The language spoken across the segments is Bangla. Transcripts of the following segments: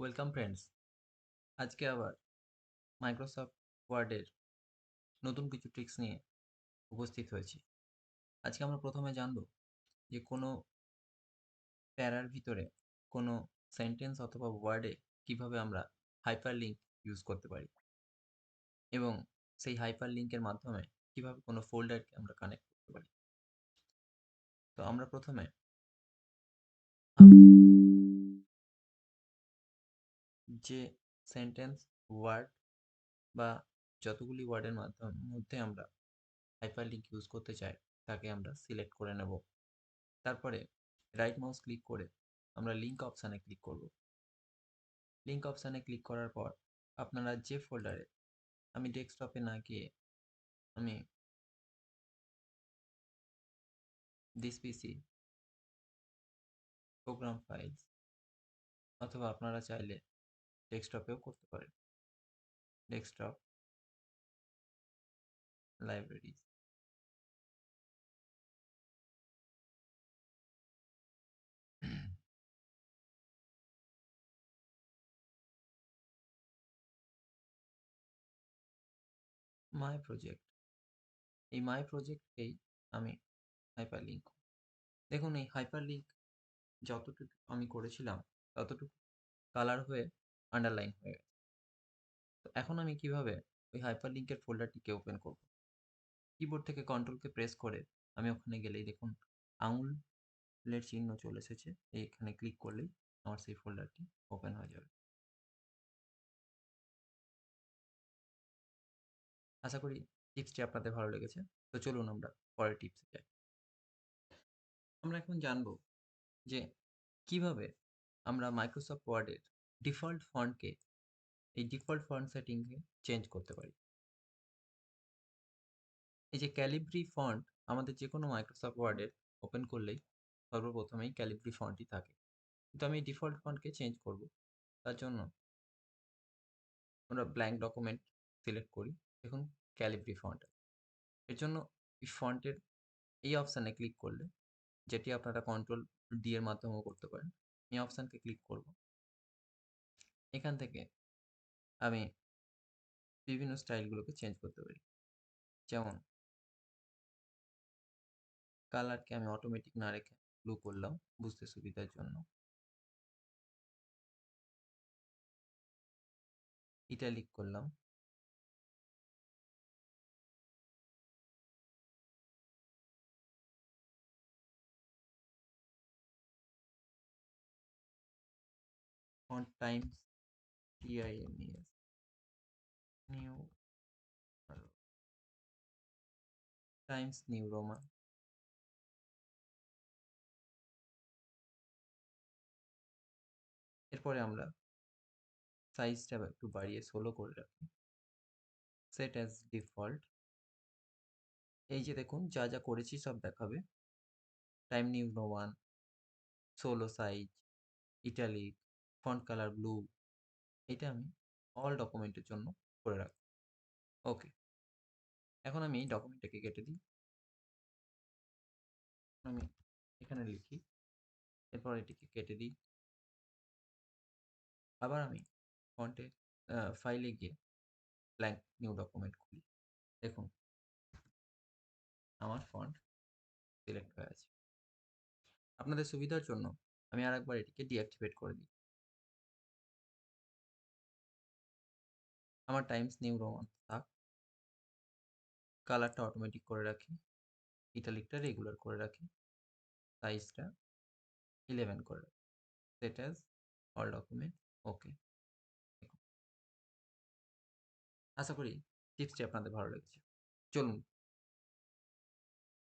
Welcome friends. আজকে আবার মাইক্রোসফট ওয়ার্ডের নতুন কিছু ট্রিক্স নিয়ে উপস্থিত হয়েছি। আজকে আমরা প্রথমে জানব যে কোনো প্যারার ভিতরে কোনো সেন্টেন্স অথবা ওয়ার্ডে কিভাবে আমরা হাইপার লিঙ্ক ইউজ করতে পারি এবং সেই হাইপার লিঙ্কের মাধ্যমে কিভাবে কোনো ফোল্ডারকে আমরা কানেক্ট করতে পারি। তো আমরা প্রথমে যে সেন্টেন্স ওয়ার্ড বা যতগুলি ওয়ার্ডের মধ্যে আমরা হাইপার লিঙ্ক ইউজ করতে চাই তাকে আমরা সিলেক্ট করে নেব। তারপরে রাইট মাউস ক্লিক করে আমরা লিঙ্ক অপশানে ক্লিক করব। লিঙ্ক অপশানে ক্লিক করার পর আপনারা যে ফোল্ডারে, আমি ডেস্কটপে না গিয়ে আমি দিস পিসি প্রোগ্রাম ফাইলস, অথবা আপনারা চাইলে ডেস্কটপেও করতে পারেন, ডেস্কটপ লাইব্রেরি, মাই প্রজেক্ট। এই মাই প্রজেক্টকেই আমি হাইপার লিঙ্ক। দেখুন, এই হাইপার লিঙ্ক যতটুকু আমি করেছিলাম ততটুকু কালার হয়ে আন্ডারলাইন হয়ে গেছে। তো এখন আমি কিভাবে ওই হাইপার লিঙ্কের ফোল্ডারটিকে ওপেন করব? কিবোর্ড থেকে কন্ট্রোলকে প্রেস করে আমি ওখানে গেলেই দেখুন আঙুলের চিহ্ন চলে এসেছে। এইখানে ক্লিক করলেই আমার সেই ফোল্ডারটি ওপেন হয়ে যাবে। আশা করি টিপসটি আপনাদের ভালো লেগেছে। তো চলুন আমরা পরের টিপসে যাই। আমরা এখন জানবো যে কিভাবে আমরা মাইক্রোসফট ওয়ার্ডের ডিফল্ট ফন্টকে, এই ডিফল্ট ফন্ট সেটিংকে চেঞ্জ করতে পারি। এই যে ক্যালিব্রি ফন্ট আমাদের যে কোনো মাইক্রোসফট ওয়ার্ডের ওপেন করলেই সর্বপ্রথমেই ক্যালিব্রি ফন্টই থাকে, কিন্তু আমি ডিফল্ট ফন্টকে চেঞ্জ করব। তার জন্য আমরা ব্ল্যাঙ্ক ডকুমেন্ট সিলেক্ট করি, দেখুন ক্যালিব্রি ফন্ট। এর জন্য এই ফন্টের এই অপশানে ক্লিক করলে, যেটি আপনারা কন্ট্রোল ডি এর মাধ্যমেও করতে পারেন, এই অপশানকে ক্লিক করব। এখান থেকে আমি বিভিন্ন স্টাইলগুলোকে চেঞ্জ করতে পারি। যেমন কালারকে আমি অটোমেটিক না রেখে ব্লু করলাম বুঝতে সুবিধার জন্য, ইটালিক করলাম, font Times TIMES new Times new Roman. এরপরে আমরা সাইজটা একটু বাড়িয়ে 16 করে রাখি, সেট অ্যাজ ডিফল্ট। এই যে দেখুন যা যা করেছি সব দেখাবে, time new Roman, 16 size, italic, font colour blue. এটা আমি অল ডকুমেন্টের জন্য করে রাখি। ওকে, এখন আমি এই ডকুমেন্টটাকে কেটে দিই। আমি এখানে লিখি, এরপর এটিকে কেটে দিই। আবার আমি ফন্টে ফাইলে গিয়ে ব্ল্যাঙ্ক নিউ ডকুমেন্ট খুলি, দেখুন আমার ফন্ট সিলেক্ট হয়ে আছে। আপনাদের সুবিধার জন্য আমি আরেকবার এটিকে ডিঅ্যাক্টিভেট করে দিই। আমার টাইমস নিউ রোমান থাক, কালারটা অটোমেটিক করে রাখি, ইটালিকটা রেগুলার করে রাখি, সাইজটা 11 করে রাখি, সেট অ্যাজ অল ডকুমেন্ট। ওকে, আশা করি টিপসটি আপনাদের ভালো লেগেছে। চলুন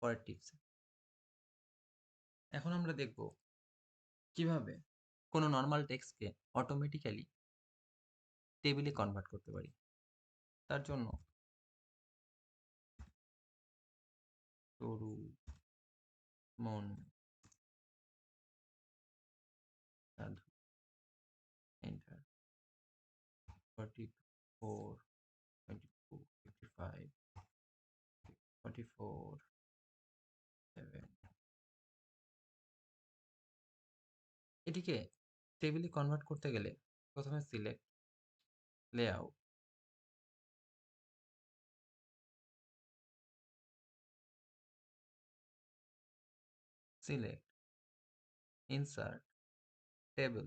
পরের টিপসে। এখন আমরা দেখব কিভাবে কোনো নর্মাল টেক্সটকে অটোমেটিক্যালি টেবিলে কনভার্ট করতে পারি। তার জন্য তরু মন সাধু এন্টার 44 22 55 44 7। এটিকে টেবিলে কনভার্ট করতে গেলে প্রথমে select, layout, select, insert, table,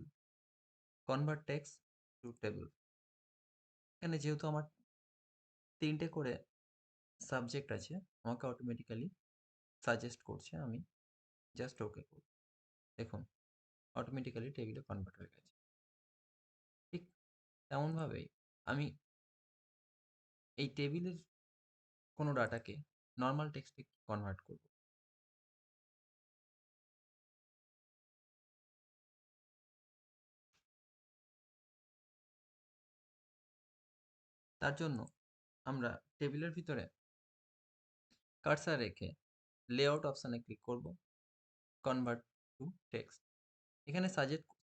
convert text to table. এখানে যেহেতু আমার 3টে করে সাবজেক্ট আছে, আমাকে অটোমেটিক্যালি সাজেস্ট করছে আমি জাস্ট ওকে করব। দেখুন অটোমেটিক্যালি টেবিলে কনভার্ট হয়ে গেছে। ঠিক তেমনভাবেই আমি এই টেবিলের কোনো ডাটাকে নর্মাল টেক্সটে কনভার্ট করব। তার জন্য আমরা টেবিলের ভিতরে কার্সার রেখে লেআউট অপশানে ক্লিক করব, কনভার্ট টু টেক্সট। এখানে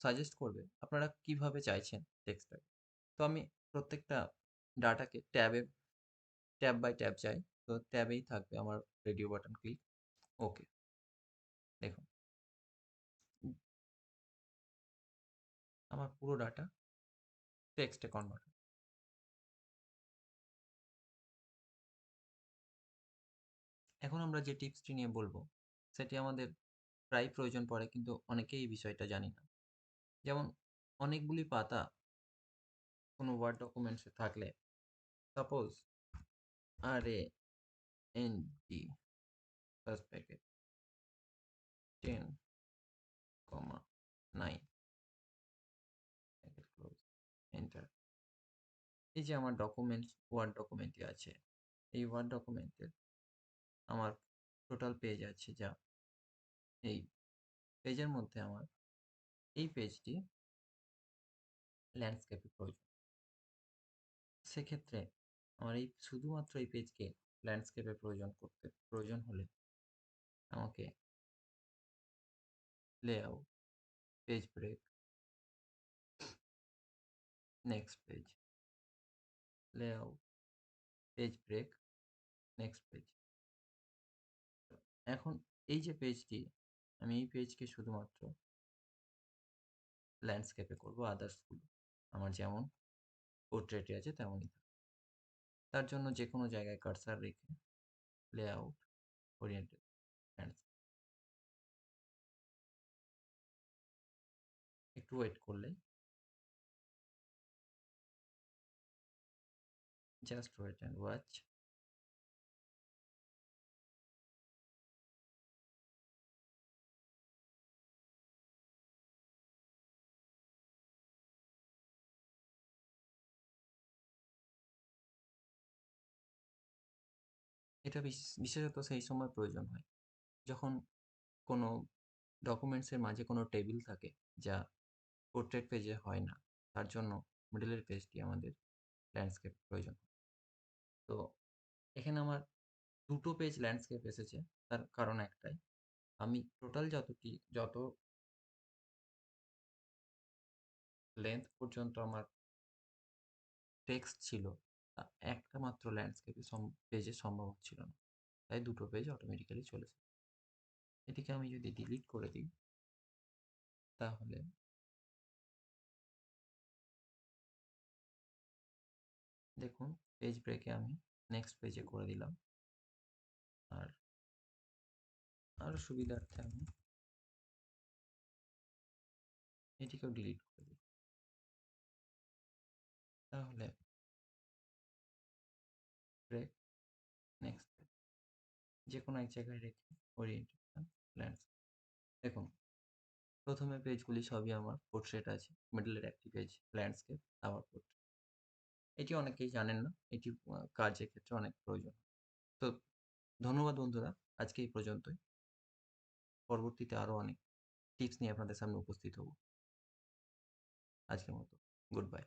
সাজেস্ট করবে আপনারা কিভাবে চাইছেন টেক্সটটাকে। তো আমি প্রত্যেকটা ডাটাকে ট্যাব বাই ট্যাব চাই, তো ট্যাবেই থাকবে আমার রেডিও বাটন ক্লিক, ওকে। দেখুন আমার পুরো ডাটা টেক্সটে কনভার্ট। এখন আমরা যে টিপসটি নিয়ে বলবো সেটি আমাদের প্রায় প্রয়োজন পড়ে, কিন্তু অনেকেই এই বিষয়টা জানি না। যেমন অনেকগুলি পাতা কোনো ওয়ার্ড ডকুমেন্টসে থাকলে, suppose RANG first bracket 10,9 bracket close, enter. এই যে আমার ডকুমেন্টস ওয়ার্ড ডকুমেন্টে আছে, এই ওয়ার্ড ডকুমেন্টের আমার টোটাল পেজ আছে, যা এই পেজের মধ্যে আমার এই পেজটি ল্যান্ডস্কেপে প্রয়োজন। সেক্ষেত্রে আমার এই শুধুমাত্র এই পেজকে ল্যান্ডস্কেপে প্রয়োজন হলে আমাকে layout, page break, next page, layout, page break, next page. এখন এই যে পেজটি, আমি এই পেজকে শুধুমাত্র ল্যান্ডস্কেপে করবো, আদার্সগুলো আমার যেমন পোর্ট্রেটে আছে তেমনই থাকবে। তার জন্য যে কোনো জায়গায় কার্সার রেখে লেআউট, ওরিয়েন্টেড, ল্যান্ডস্কেপ, একটু ওয়েট করলেই, জাস্ট ওয়েট অ্যান্ড ওয়াচ। এটা বিশেষত সেই সময় প্রয়োজন হয় যখন কোনো ডকুমেন্টসের মাঝে কোনো টেবিল থাকে যা পোর্ট্রেট পেজে হয় না। তার জন্য মিডলের পেজটি আমাদের ল্যান্ডস্কেপ প্রয়োজন। তো এখানে আমার 2টো পেজ ল্যান্ডস্কেপ এসেছে, তার কারণ একটাই, আমি টোটাল যত লেন্থ পর্যন্ত আমার টেক্সট ছিল তা একটা মাত্র ল্যান্ডস্কেপে পেজে সম্ভব হচ্ছিল না, তাই 2টো পেজ অটোমেটিক্যালি চলেছে। এটিকে আমি যদি ডিলিট করে দিই তাহলে দেখুন পেজ ব্রেকে আমি নেক্সট পেজে করে দিলাম, আর আরও সুবিধার্থে আমি এটিকেও ডিলিট করে দিই। তাহলে ব্রেক, নেক্সট পেজ, যে কোনো এক জায়গায় রেখে ওরিয়েন্টেশন, ল্যান্ডস্কেপ। দেখুন প্রথমে পেজগুলি সবই আমার পোর্ট্রেট আছে, মিডলের একটি পেজ ল্যান্ডস্কেপ, আবার পোর্ট্রেট। এটি অনেকেই জানেন না, এটি কাজের ক্ষেত্রে অনেক প্রয়োজন। তো ধন্যবাদ বন্ধুরা, আজকে এই পর্যন্তই। পরবর্তীতে আরও অনেক টিপস নিয়ে আপনাদের সামনে উপস্থিত হব। আজকের মতো গুড বাই।